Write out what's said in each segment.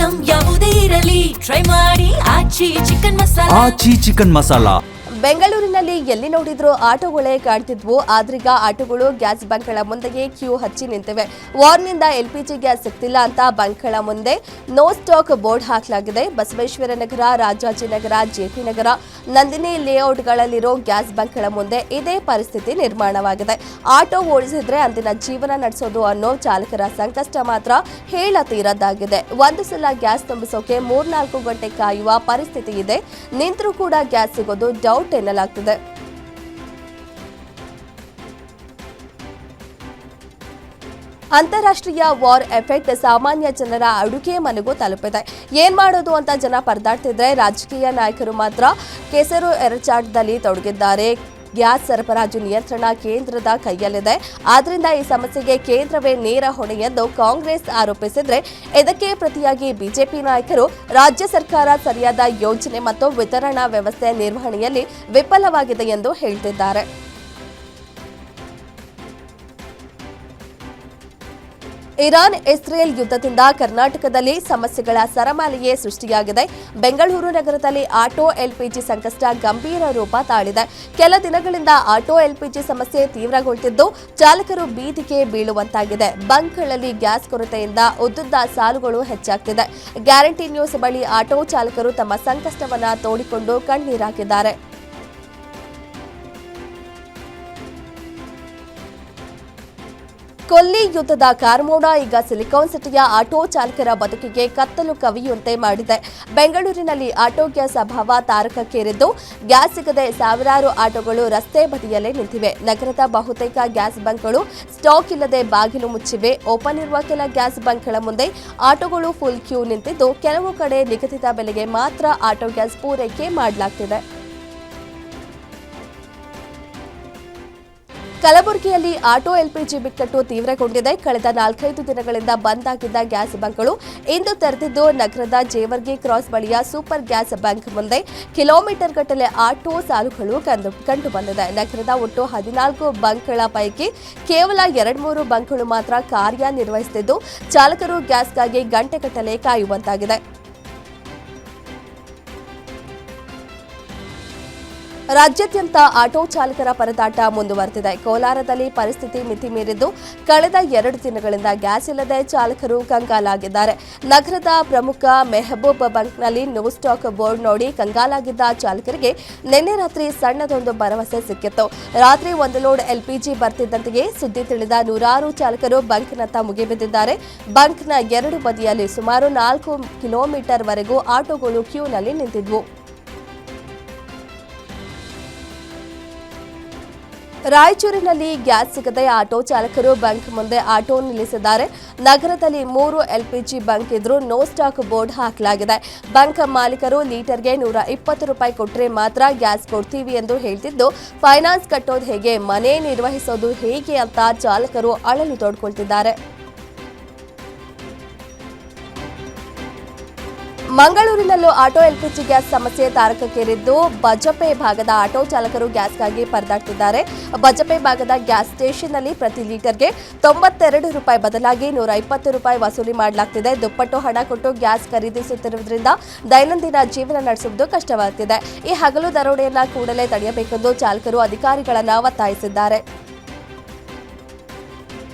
Item ಯಾವುದೇ ಇರಲಿ try ಮಾಡಿ ಆಚಿ ಚಿಕನ್ ಮಸಾಲಾ. ಬೆಂಗಳೂರಿನಲ್ಲಿ ಎಲ್ಲಿ ನೋಡಿದ್ರೂ ಆಟೋಗಳೇ ಕಾಣ್ತಿದ್ವು. ಆದ್ರೀಗ ಆಟೋಗಳು ಗ್ಯಾಸ್ ಬಂಕ್ಗಳ ಮುಂದೆಯೇ ಕ್ಯೂ ಹಚ್ಚಿ ನಿಂತಿವೆ. ವಾರ್ನಿಂದ ಎಲ್ಪಿಜಿ ಗ್ಯಾಸ್ ಸಿಗ್ತಿಲ್ಲ ಅಂತ ಬಂಕ್ಗಳ ಮುಂದೆ ನೋ ಸ್ಟಾಕ್ ಬೋರ್ಡ್ ಹಾಕಲಾಗಿದೆ. ಬಸವೇಶ್ವರ ನಗರ, ರಾಜಾಜಿನಗರ, ಜೆಪಿ ನಗರ, ನಂದಿನಿ ಲೇಔಟ್ಗಳಲ್ಲಿರೋ ಗ್ಯಾಸ್ ಬಂಕ್ಗಳ ಮುಂದೆ ಇದೇ ಪರಿಸ್ಥಿತಿ ನಿರ್ಮಾಣವಾಗಿದೆ. ಆಟೋ ಓಡಿಸಿದ್ರೆ ಅಂದಿನ ಜೀವನ ನಡೆಸೋದು ಅನ್ನೋ ಚಾಲಕರ ಸಂಕಷ್ಟ ಮಾತ್ರ ಹೇಳತೀರದ್ದಾಗಿದೆ. ಒಂದು ಸಲ ಗ್ಯಾಸ್ ತುಂಬಿಸೋಕೆ 3-4 ಗಂಟೆ ಕಾಯುವ ಪರಿಸ್ಥಿತಿ ಇದೆ. ನಿಂತರೂ ಕೂಡ ಗ್ಯಾಸ್ ಸಿಗೋದು ಡೌಟ್ ಎನ್ನಲಾಗ್ತಿದೆ. ಅಂತಾರಾಷ್ಟ್ರೀಯ ವಾರ್ ಎಫೆಕ್ಟ್ ಸಾಮಾನ್ಯ ಜನರ ಅಡುಗೆ ಮನೆಗೂ ತಲುಪಿದೆ. ಏನ್ ಮಾಡೋದು ಅಂತ ಜನ ಪರದಾಡ್ತಿದ್ರೆ ರಾಜಕೀಯ ನಾಯಕರು ಮಾತ್ರ ಕೆಸರು ಎರಚಾಟದಲ್ಲಿ ತೊಡಗಿದ್ದಾರೆ. ಗ್ಯಾಸ್ ಸರಬರಾಜು ನಿಯಂತ್ರಣ ಕೇಂದ್ರದ ಕೈಯಲ್ಲಿದೆ. ಆದ್ರಿಂದ ಈ ಸಮಸ್ಯೆಗೆ ಕೇಂದ್ರವೇ ನೇರ ಹೊಣೆ ಎಂದು ಕಾಂಗ್ರೆಸ್ ಆರೋಪಿಸಿದ್ರೆ, ಇದಕ್ಕೆ ಪ್ರತಿಯಾಗಿ ಬಿಜೆಪಿ ನಾಯಕರು ರಾಜ್ಯ ಸರ್ಕಾರ ಸರಿಯಾದ ಯೋಜನೆ ಮತ್ತು ವಿತರಣಾ ವ್ಯವಸ್ಥೆ ನಿರ್ವಹಣೆಯಲ್ಲಿ ವಿಫಲವಾಗಿದೆ ಎಂದು ಹೇಳ್ತಿದ್ದಾರೆ. ಇರಾನ್ ಇಸ್ರೇಲ್ ಯುದ್ಧದಿಂದ ಕರ್ನಾಟಕದಲ್ಲಿ ಸಮಸ್ಯೆಗಳ ಸರಮಾಲೆಯೇ ಸೃಷ್ಟಿಯಾಗಿದೆ. ಬೆಂಗಳೂರು ನಗರದಲ್ಲಿ ಆಟೋ ಎಲ್ಪಿಜಿ ಸಂಕಷ್ಟ ಗಂಭೀರ ರೂಪ ತಾಳಿದೆ. ಕೆಲ ದಿನಗಳಿಂದ ಆಟೋ ಎಲ್ಪಿಜಿ ಸಮಸ್ಯೆ ತೀವ್ರಗೊಳ್ತಿದ್ದು ಚಾಲಕರು ಬೀದಿಗೆ ಬೀಳುವಂತಾಗಿದೆ. ಬಂಕ್ಗಳಲ್ಲಿ ಗ್ಯಾಸ್ ಕೊರತೆಯಿಂದ ಉದ್ದುದ್ದ ಸಾಲುಗಳು ಹೆಚ್ಚಾಗ್ತಿದೆ. ಗ್ಯಾರಂಟಿ ನ್ಯೂಸ್ ಬಳಿ ಆಟೋ ಚಾಲಕರು ತಮ್ಮ ಸಂಕಷ್ಟವನ್ನ ತೋಡಿಕೊಂಡು ಕಣ್ಣೀರಾಕಿದ್ದಾರೆ. ಕೊಲ್ಲಿ ಯುದ್ಧದ ಕಾರ್ಮೋಡ ಈಗ ಸಿಲಿಕಾನ್ ಸಿಟಿಯ ಆಟೋ ಚಾಲಕರ ಬದುಕಿಗೆ ಕತ್ತಲು ಕವಿಯುವಂತೆ ಮಾಡಿದೆ. ಬೆಂಗಳೂರಿನಲ್ಲಿ ಆಟೋ ಗ್ಯಾಸ್ ಅಭಾವ ತಾರಕಕ್ಕೇರಿದ್ದು ಗ್ಯಾಸ್ ಸಿಗದೆ ಸಾವಿರಾರು ಆಟೋಗಳು ರಸ್ತೆ ಬದಿಯಲ್ಲೇ ನಿಂತಿವೆ. ನಗರದ ಬಹುತೇಕ ಗ್ಯಾಸ್ ಬಂಕ್ಗಳು ಸ್ಟಾಕ್ ಇಲ್ಲದೆ ಬಾಗಿಲು ಮುಚ್ಚಿವೆ. ಓಪನ್ ಇರುವ ಕೆಲ ಗ್ಯಾಸ್ ಬಂಕ್ಗಳ ಮುಂದೆ ಆಟೋಗಳು ಫುಲ್ ಕ್ಯೂ ನಿಂತಿದ್ದು ಕೆಲವು ಕಡೆ ನಿಗದಿತ ಬೆಲೆಗೆ ಮಾತ್ರ ಆಟೋ ಗ್ಯಾಸ್ ಪೂರೈಕೆ ಮಾಡಲಾಗ್ತಿದೆ. ಕಲಬುರಗಿಯಲ್ಲಿ ಆಟೋ ಎಲ್ಪಿಜಿ ಬಿಕ್ಕಟ್ಟು ತೀವ್ರಗೊಂಡಿದೆ. ಕಳೆದ 4-5 ದಿನಗಳಿಂದ ಬಂದ್ ಆಗಿದ್ದ ಗ್ಯಾಸ್ ಬಂಕ್ಗಳು ಇಂದು ತೆರೆದಿದ್ದು ನಗರದ ಜೇವರ್ಗಿ ಕ್ರಾಸ್ ಬಳಿಯ ಸೂಪರ್ ಗ್ಯಾಸ್ ಬಂಕ್ ಮುಂದೆ ಕಿಲೋಮೀಟರ್ ಗಟ್ಟಲೆ ಆಟೋ ಸಾಲುಗಳು ಕಂಡು ಬಂದಿದೆ. ನಗರದ ಒಟ್ಟು 14 ಬಂಕ್ಗಳ ಪೈಕಿ ಕೇವಲ 2-3 ಬಂಕ್ಗಳು ಮಾತ್ರ ಕಾರ್ಯನಿರ್ವಹಿಸುತ್ತಿದ್ದು ಚಾಲಕರು ಗ್ಯಾಸ್ಗಾಗಿ ಗಂಟೆಗಟ್ಟಲೆ ಕಾಯುವಂತಾಗಿದೆ. ರಾಜ್ಯಾದ್ಯಂತ ಆಟೋ ಚಾಲಕರ ಪರದಾಟ ಮುಂದುವರೆದಿದೆ. ಕೋಲಾರದಲ್ಲಿ ಪರಿಸ್ಥಿತಿ ಮಿತಿ ಮೀರಿದ್ದು ಕಳೆದ 2 ದಿನಗಳಿಂದ ಗ್ಯಾಸ್ ಇಲ್ಲದೆ ಚಾಲಕರು ಕಂಗಾಲಾಗಿದ್ದಾರೆ. ನಗರದ ಪ್ರಮುಖ ಮೆಹಬೂಬ್ ಬಂಕ್ನಲ್ಲಿ ನೋ ಸ್ಟಾಕ್ ಬೋರ್ಡ್ ನೋಡಿ ಕಂಗಾಲಾಗಿದ್ದ ಚಾಲಕರಿಗೆ ನಿನ್ನೆ ರಾತ್ರಿ ಸಣ್ಣದೊಂದು ಭರವಸೆ ಸಿಕ್ಕಿತ್ತು. ರಾತ್ರಿ 1 ಲೋಡ್ ಎಲ್ಪಿಜಿ ಬರ್ತಿದ್ದಂತೆಯೇ ಸುದ್ದಿ ತಿಳಿದ ನೂರಾರು ಚಾಲಕರು ಬಂಕ್ನತ್ತ ಮುಗಿಬಿದ್ದಿದ್ದಾರೆ. ಬಂಕ್ನ 2 ಬದಿಯಲ್ಲಿ ಸುಮಾರು 4 ಕಿಲೋಮೀಟರ್ ವರೆಗೂ ಆಟೋಗಳು ಕ್ಯೂನಲ್ಲಿ ನಿಂತಿದ್ವು. ರಾಯಚೂರಿನಲ್ಲಿ ಗ್ಯಾಸ್ ಸಿಗದೆ ಆಟೋ ಚಾಲಕರು ಬಂಕ್ ಮುಂದೆ ಆಟೋ ನಿಲ್ಲಿಸಿದ್ದಾರೆ. ನಗರದಲ್ಲಿ 3 ಎಲ್ಪಿಜಿ ಬಂಕ್ ಇದ್ರೂ ನೋ ಸ್ಟಾಕ್ ಬೋರ್ಡ್ ಹಾಕಲಾಗಿದೆ. ಬಂಕ್ ಮಾಲೀಕರು ಲೀಟರ್ಗೆ 120 ರೂಪಾಯಿ ಕೊಟ್ಟರೆ ಮಾತ್ರ ಗ್ಯಾಸ್ ಕೊಡ್ತೀವಿ ಎಂದು ಹೇಳ್ತಿದ್ದು ಫೈನಾನ್ಸ್ ಕಟ್ಟೋದು ಹೇಗೆ, ಮನೆ ನಿರ್ವಹಿಸೋದು ಹೇಗೆ ಅಂತ ಚಾಲಕರು ಅಳಲು ತೋಡ್ಕೊಳ್ತಿದ್ದಾರೆ. ಮಂಗಳೂರಿನಲ್ಲೂ ಆಟೋ ಎಲ್ಪಿಜಿ ಗ್ಯಾಸ್ ಸಮಸ್ಯೆ ತಾರಕಕ್ಕೇರಿದ್ದು ಬಜಪೆ ಭಾಗದ ಆಟೋ ಚಾಲಕರು ಗ್ಯಾಸ್ಗಾಗಿ ಪರದಾಡ್ತಿದ್ದಾರೆ. ಬಜಪೆ ಭಾಗದ ಗ್ಯಾಸ್ ಸ್ಟೇಷನ್ನಲ್ಲಿ ಪ್ರತಿ ಲೀಟರ್ಗೆ 92 ರೂಪಾಯಿ ಬದಲಾಗಿ 120 ರೂಪಾಯಿ ವಸೂಲಿ ಮಾಡಲಾಗ್ತಿದೆ. ದುಪ್ಪಟ್ಟು ಹಣ ಕೊಟ್ಟು ಗ್ಯಾಸ್ ಖರೀದಿಸುತ್ತಿರುವುದರಿಂದ ದೈನಂದಿನ ಜೀವನ ನಡೆಸುವುದು ಕಷ್ಟವಾಗ್ತಿದೆ. ಈ ಹಗಲು ದರೋಡೆಯನ್ನ ಕೂಡಲೇ ತಡೆಯಬೇಕೆಂದು ಚಾಲಕರು ಅಧಿಕಾರಿಗಳನ್ನ ಒತ್ತಾಯಿಸಿದ್ದಾರೆ.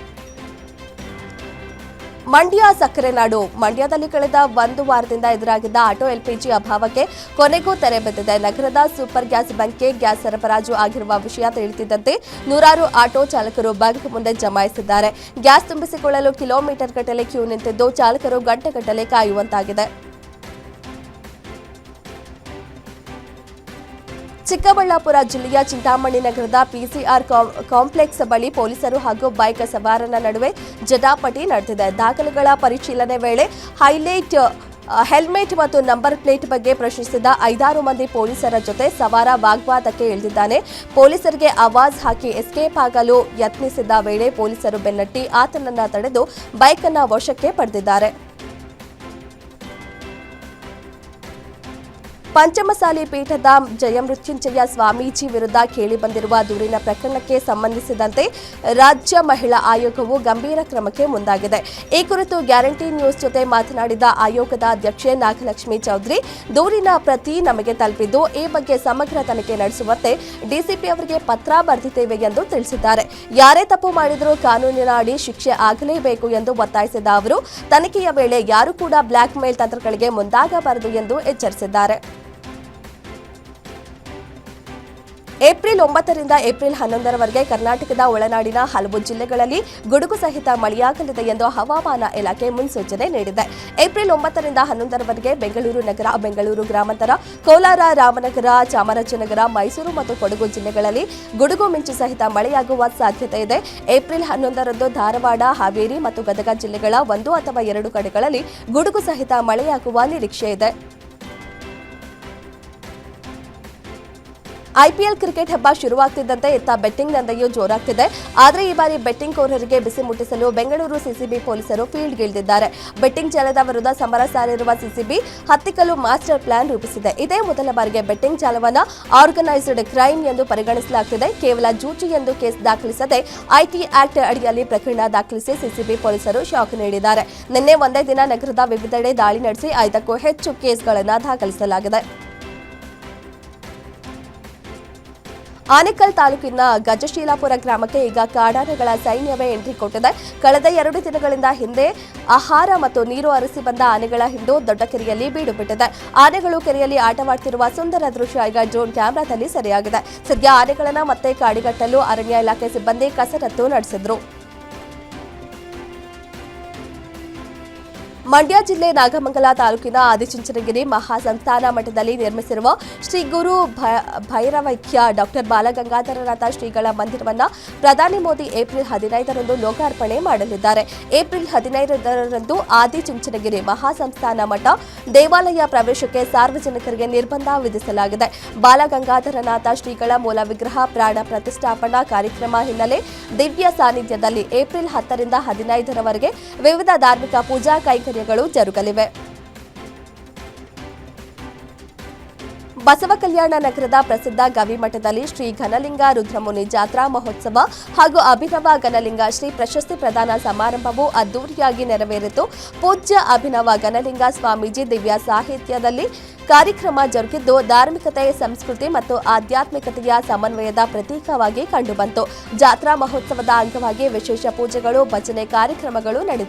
ಮಂಡ್ಯ ಸಕ್ಕರೆ ನಾಡು. ಮಂಡ್ಯದಲ್ಲಿ ಕಳೆದ 1 ವಾರದಿಂದ ಎದುರಾಗಿದ್ದ ಆಟೋ ಎಲ್ಪಿಜಿ ಅಭಾವಕ್ಕೆ ಕೊನೆಗೂ ತೆರೆ ಬಿದ್ದಿದೆ. ನಗರದ ಸೂಪರ್ ಗ್ಯಾಸ್ ಬಂಕ್ಗೆ ಗ್ಯಾಸ್ ಸರಬರಾಜು ಆಗಿರುವ ವಿಷಯ ತಿಳಿಯುತ್ತಿದ್ದಂತೆ ನೂರಾರು ಆಟೋ ಚಾಲಕರು ಬಂಕ್ ಮುಂದೆ ಜಮಾಯಿಸಿದ್ದಾರೆ. ಗ್ಯಾಸ್ ತುಂಬಿಸಿಕೊಳ್ಳಲು ಕಿಲೋಮೀಟರ್ ಗಟ್ಟಲೆ ಕ್ಯೂ ನಿಂತಿದ್ದು ಚಾಲಕರು ಗಂಟೆಗಟ್ಟಲೆ ಕಾಯುವಂತಾಗಿದೆ. ಚಿಕ್ಕಬಳ್ಳಾಪುರ ಜಿಲ್ಲೆಯ ಚಿಂತಾಮಣಿ ನಗರದ ಪಿಸಿಆರ್ ಕಾಂಪ್ಲೆಕ್ಸ್ ಬಳಿ ಪೊಲೀಸರು ಹಾಗೂ ಬೈಕ್ ಸವಾರನ ನಡುವೆ ಜಟಾಪಟಿ ನಡೆದಿದೆ. ದಾಖಲೆಗಳ ಪರಿಶೀಲನೆ ವೇಳೆ ಹೆಲ್ಮೆಟ್ ಮತ್ತು ನಂಬರ್ ಪ್ಲೇಟ್ ಬಗ್ಗೆ ಪ್ರಶ್ನಿಸಿದ 5-6 ಮಂದಿ ಪೊಲೀಸರ ಜೊತೆ ಸವಾರ ವಾಗ್ವಾದಕ್ಕೆ ಇಳಿದಿದ್ದಾನೆ. ಪೊಲೀಸರಿಗೆ ಆವಾಜ್ ಹಾಕಿ ಎಸ್ಕೇಪ್ ಆಗಲು ಯತ್ನಿಸಿದ ವೇಳೆ ಪೊಲೀಸರು ಬೆನ್ನಟ್ಟಿ ಆತನನ್ನ ತಡೆದು ಬೈಕ್ ಅನ್ನು ವಶಕ್ಕೆ ಪಡೆದಿದ್ದಾರೆ. ಪಂಚಮಸಾಲಿ ಪೀಠದ ಜಯಮೃತ್ಯುಂಜಯ ಸ್ವಾಮೀಜಿ ವಿರುದ್ಧ ಕೇಳಿಬಂದಿರುವ ದೂರಿನ ಪ್ರಕರಣಕ್ಕೆ ಸಂಬಂಧಿಸಿದಂತೆ ರಾಜ್ಯ ಮಹಿಳಾ ಆಯೋಗವು ಗಂಭೀರ ಕ್ರಮಕ್ಕೆ ಮುಂದಾಗಿದೆ. ಈ ಕುರಿತು ಗ್ಯಾರಂಟಿ ನ್ಯೂಸ್ ಜೊತೆ ಮಾತನಾಡಿದ ಆಯೋಗದ ಅಧ್ಯಕ್ಷೆ ನಾಗಲಕ್ಷ್ಮಿ ಚೌಧರಿ, ದೂರಿನ ಪ್ರತಿ ನಮಗೆ ತಲುಪಿದ್ದು ಈ ಬಗ್ಗೆ ಸಮಗ್ರ ತನಿಖೆ ನಡೆಸುವಂತೆ ಡಿಸಿಪಿ ಅವರಿಗೆ ಪತ್ರ ಬರೆದಿದ್ದೇವೆ ಎಂದು ತಿಳಿಸಿದ್ದಾರೆ. ಯಾರೇ ತಪ್ಪು ಮಾಡಿದರೂ ಕಾನೂನಿನ ಅಡಿ ಶಿಕ್ಷೆ ಆಗಲೇಬೇಕು ಎಂದು ಒತ್ತಾಯಿಸಿದ ಅವರು, ತನಿಖೆಯ ವೇಳೆ ಯಾರು ಕೂಡ ಬ್ಲಾಕ್ ಮೇಲ್ ತಂತ್ರಗಳಿಗೆ ಮುಂದಾಗಬಾರದು ಎಂದು ಎಚ್ಚರಿಸಿದ್ದಾರೆ. ಏಪ್ರಿಲ್ 9ರಿಂದ ಏಪ್ರಿಲ್ 11ರವರೆಗೆ ಕರ್ನಾಟಕದ ಒಳನಾಡಿನ ಹಲವು ಜಿಲ್ಲೆಗಳಲ್ಲಿ ಗುಡುಗು ಸಹಿತ ಮಳೆಯಾಗಲಿದೆ ಎಂದು ಹವಾಮಾನ ಇಲಾಖೆ ಮುನ್ಸೂಚನೆ ನೀಡಿದೆ. ಏಪ್ರಿಲ್ 9ರಿಂದ 11ರವರೆಗೆ ಬೆಂಗಳೂರು ನಗರ, ಬೆಂಗಳೂರು ಗ್ರಾಮಾಂತರ, ಕೋಲಾರ, ರಾಮನಗರ, ಚಾಮರಾಜನಗರ, ಮೈಸೂರು ಮತ್ತು ಕೊಡಗು ಜಿಲ್ಲೆಗಳಲ್ಲಿ ಗುಡುಗು ಮಿಂಚು ಸಹಿತ ಮಳೆಯಾಗುವ ಸಾಧ್ಯತೆ ಇದೆ. ಏಪ್ರಿಲ್ 11ರಂದು ಧಾರವಾಡ, ಹಾವೇರಿ ಮತ್ತು ಗದಗ ಜಿಲ್ಲೆಗಳ 1 ಅಥವಾ 2 ಕಡೆಗಳಲ್ಲಿ ಗುಡುಗು ಸಹಿತ ಮಳೆಯಾಗುವ ನಿರೀಕ್ಷೆ ಇದೆ. ಐಪಿಎಲ್ ಕ್ರಿಕೆಟ್ ಹಬ್ಬ ಶುರುವಾಗ್ತಿದ್ದಂತೆ ಇತ್ತ ಬೆಟ್ಟಿಂಗ್ ದಂಧೆಯೂ ಜೋರಾಗ್ತಿದೆ. ಆದರೆ ಈ ಬಾರಿ ಬೆಟ್ಟಿಂಗ್ ಕೋರರಿಗೆ ಬಿಸಿ ಮುಟ್ಟಿಸಲು ಬೆಂಗಳೂರು ಸಿಸಿಬಿ ಪೊಲೀಸರು ಫೀಲ್ಡ್ಗಿಳಿದಿದ್ದಾರೆ. ಬೆಟ್ಟಿಂಗ್ ಜಾಲದ ವಿರುದ್ಧ ಸಮರ ಸಾರಿರುವ ಸಿಸಿಬಿ ಹತ್ತಿಕ್ಕಲು ಮಾಸ್ಟರ್ ಪ್ಲಾನ್ ರೂಪಿಸಿದೆ. ಇದೇ ಮೊದಲ ಬಾರಿಗೆ ಬೆಟ್ಟಿಂಗ್ ಜಾಲವನ್ನು ಆರ್ಗನೈಸ್ಡ್ ಕ್ರೈಮ್ ಎಂದು ಪರಿಗಣಿಸಲಾಗುತ್ತಿದೆ. ಕೇವಲ ಜೂಜು ಎಂದು ಕೇಸ್ ದಾಖಲಿಸದೆ ಐಟಿ ಆಕ್ಟ್ ಅಡಿಯಲ್ಲಿ ಪ್ರಕರಣ ದಾಖಲಿಸಿ ಸಿಸಿಬಿ ಪೊಲೀಸರು ಶಾಕ್ ನೀಡಿದ್ದಾರೆ. ನಿನ್ನೆ ಒಂದೇ ದಿನ ನಗರದ ವಿವಿಧೆಡೆ ದಾಳಿ ನಡೆಸಿ 5ಕ್ಕೂ ಹೆಚ್ಚು ಕೇಸ್ಗಳನ್ನು ದಾಖಲಿಸಲಾಗಿದೆ. ಆನೇಕಲ್ ತಾಲೂಕಿನ ಗಜಶೀಲಾಪುರ ಗ್ರಾಮಕ್ಕೆ ಈಗ ಕಾಡಾನೆಗಳ ಸೈನ್ಯವೇ ಎಂಟ್ರಿ ಕೊಟ್ಟಿದೆ. ಕಳೆದ 2 ದಿನಗಳಿಂದ ಹಿಂದೆ ಆಹಾರ ಮತ್ತು ನೀರು ಅರಸಿ ಬಂದ ಆನೆಗಳ ಹಿಂಡು ದೊಡ್ಡ ಕೆರೆಯಲ್ಲಿ ಬೀಡು ಬಿಟ್ಟಿದೆ. ಆನೆಗಳು ಕೆರೆಯಲ್ಲಿ ಆಟವಾಡ್ತಿರುವ ಸುಂದರ ದೃಶ್ಯ ಈಗ ಡ್ರೋನ್ ಕ್ಯಾಮೆರಾದಲ್ಲಿ ಸೆರೆಯಾಗಿದೆ. ಸದ್ಯ ಆನೆಗಳನ್ನು ಮತ್ತೆ ಕಾಡಿಗಟ್ಟಲು ಅರಣ್ಯ ಇಲಾಖೆ ಸಿಬ್ಬಂದಿ ಕಸರತ್ತು ನಡೆಸಿದ್ರು. ಮಂಡ್ಯ ಜಿಲ್ಲೆ ನಾಗಮಂಗಲ ತಾಲೂಕಿನ ಆದಿಚುಂಚನಗಿರಿ ಮಹಾಸಂಸ್ಥಾನ ಮಠದಲ್ಲಿ ನಿರ್ಮಿಸಿರುವ ಶ್ರೀ ಗುರು ಭೈರವೈಕ್ಯ ಡಾಕ್ಟರ್ ಬಾಲಗಂಗಾಧರನಾಥ ಶ್ರೀಗಳ ಮಂದಿರವನ್ನು ಪ್ರಧಾನಿ ಮೋದಿ ಏಪ್ರಿಲ್ 15ರಂದು ಲೋಕಾರ್ಪಣೆ ಮಾಡಲಿದ್ದಾರೆ. ಏಪ್ರಿಲ್ 15ರಂದು ಆದಿಚುಂಚನಗಿರಿ ಮಹಾಸಂಸ್ಥಾನ ಮಠ ದೇವಾಲಯ ಪ್ರವೇಶಕ್ಕೆ ಸಾರ್ವಜನಿಕರಿಗೆ ನಿರ್ಬಂಧ ವಿಧಿಸಲಾಗಿದೆ. ಬಾಲಗಂಗಾಧರನಾಥ ಶ್ರೀಗಳ ಮೂಲ ವಿಗ್ರಹ ಪ್ರಾಣ ಪ್ರತಿಷ್ಠಾಪನಾ ಕಾರ್ಯಕ್ರಮ ಹಿನ್ನೆಲೆ ದಿವ್ಯ ಸಾನ್ನಿಧ್ಯದಲ್ಲಿ ಏಪ್ರಿಲ್ 10ರಿಂದ 15ರವರೆಗೆ ವಿವಿಧ ಧಾರ್ಮಿಕ ಪೂಜಾ ಕೈಂಕರ್ಯಗಳು ಜರುಗಲಿವೆ. ಬಸವ ಕಲ್ಯಾಣ ನಗರದ ಪ್ರಸಿದ್ಧ ಗವಿಮಠದಲ್ಲಿ ಶ್ರೀ ಘನಲಿಂಗ ರುದ್ರಮುನಿ ಜಾತ್ರಾ ಮಹೋತ್ಸವ ಹಾಗೂ ಅಭಿನವ ಘನಲಿಂಗ ಶ್ರೀ ಪ್ರಶಸ್ತಿ ಪ್ರದಾನ ಸಮಾರಂಭವು ಅದ್ದೂರಿಯಾಗಿ ನೆರವೇರಿತು. ಪೂಜ್ಯ ಅಭಿನವ ಘನಲಿಂಗ ಸ್ವಾಮೀಜಿ ದಿವ್ಯ ಸಾಹಿತ್ಯದಲ್ಲಿ ಕಾರ್ಯಕ್ರಮ ಜರುಗಿದ್ದು ಧಾರ್ಮಿಕತೆ, ಸಂಸ್ಕೃತಿ ಮತ್ತು ಆಧ್ಯಾತ್ಮಿಕತೆಯ ಸಮನ್ವಯದ ಪ್ರತೀಕವಾಗಿ ಕಂಡುಬಂತು. ಜಾತ್ರಾ ಮಹೋತ್ಸವದ ಅಂಗವಾಗಿ ವಿಶೇಷ ಪೂಜೆಗಳು, ಭಜನೆ ಕಾರ್ಯಕ್ರಮಗಳು ನಡೆದವು.